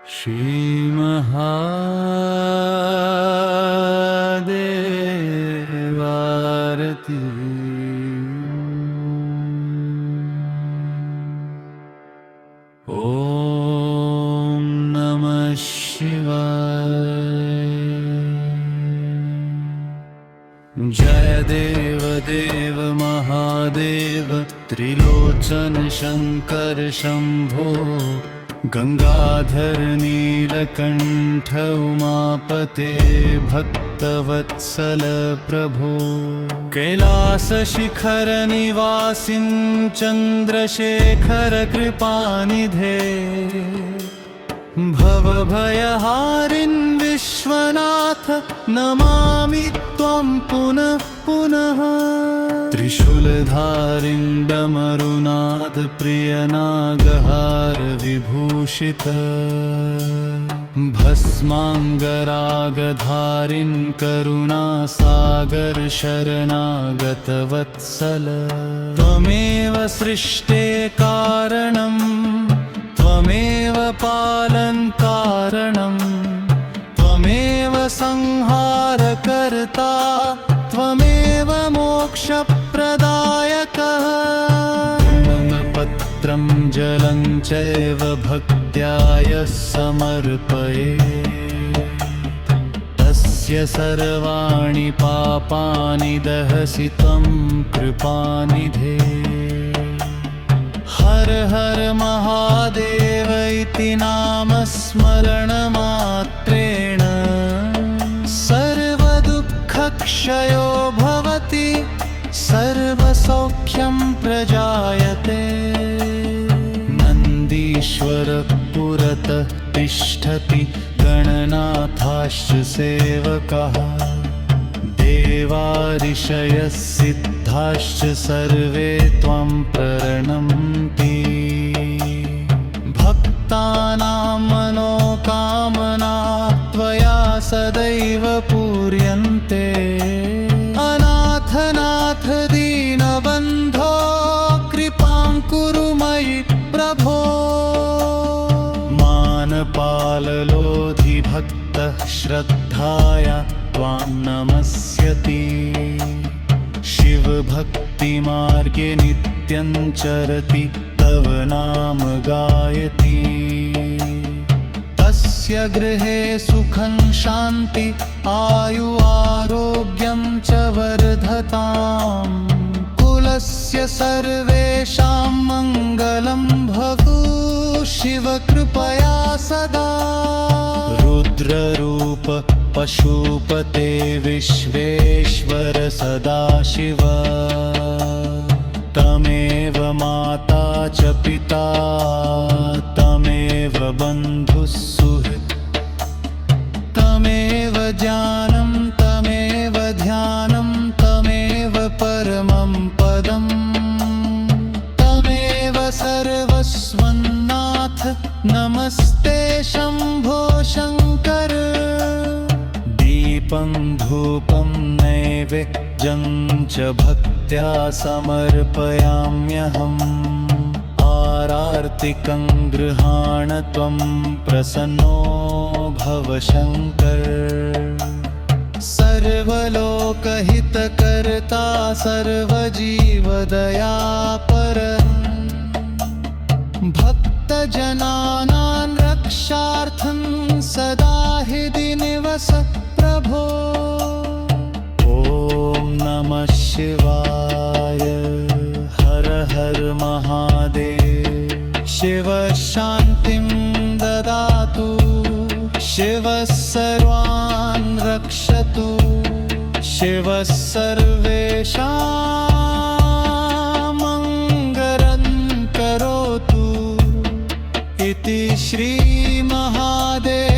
श्रीमहादेवारती। ॐ नमः शिवाय। जय देव देव महादेव त्रिलोचन शंकर शंभो। गंगाधर नीलकंठ उमापते भक्तवत्सल प्रभो। कैलास शिखर निवासिं चंद्रशेखर कृपानिधे। भवभयहारिन् विश्वनाथ नमामि त्वं पुनः पुनः। त्रिशूलधारिं डमरुनाद प्रियनागहार विभूषित। भस्मांगरागधारिन् करुणासागर शरणागत वत्सल। त्वमेव सृष्टे कारणम् त्वमेव पालन कारणं। त्वमेव संहारकर्ता त्वमेव मोक्षप्रदायकः। पत्रं जलं चैव भक्त्याय समर्पये। तस्य सर्वाणि पापानि दहसि त्वं कृपानिधे। हर हर महादेव इति नामस्मरणमात्रेण सर्वदुःखक्षयो भवति सर्वसौख्यं प्रजायते। नन्दीश्वर पुरतः तिष्ठति गणनाथाश्च सेवकाः। देवा ऋषयः सिद्धाश्च सर्वे त्वं प्रणम्यन्ति। भक्तानां मनोकामना त्वया सदैव पूर्यन्ते। अनाथनाथ दीनबन्धो कृपां कुरु मयि प्रभो। मानपाललोधिभक्तः श्रद्धाया त्वां नमस्यति। शिवभक्तिमार्गे नित्यं चरति तव नाम गायति। तस्य गृहे सुखं शान्ति आयु आरोग्यं च वर्धताम्। कुलस्य सर्वेषां मङ्गलं भवतु शिवकृपया सदा। रुद्ररूप पशुपते विश्वेश्वर सदाशिव। तमेव माता च पिता तमेव बन्धुः सुहृत्। तमेव ज्ञानं तमेव ध्यानं तमेव परमं पदम्। तमेव सर्वस्वं नाथ नमस्ते शंभो शंकर। दीपं धूपं नैवेद्यं च भक्त्या समर्पयाम्यहम्। आरार्तिकं गृहाण त्वं प्रसन्नो भव शंकर। सर्वलोकहितकर्ता सर्वजीवदयापर। भक्तजनानां रक्षार्थं सदा हृदि निवस प्रभो। ॐ नमः शिवाय। हर हर महादेव। शिव शान्तिं ददातु शिव सर्वान् रक्षतु। शिव सर्वेषां मङ्गलं करोतु इति श्री महादेव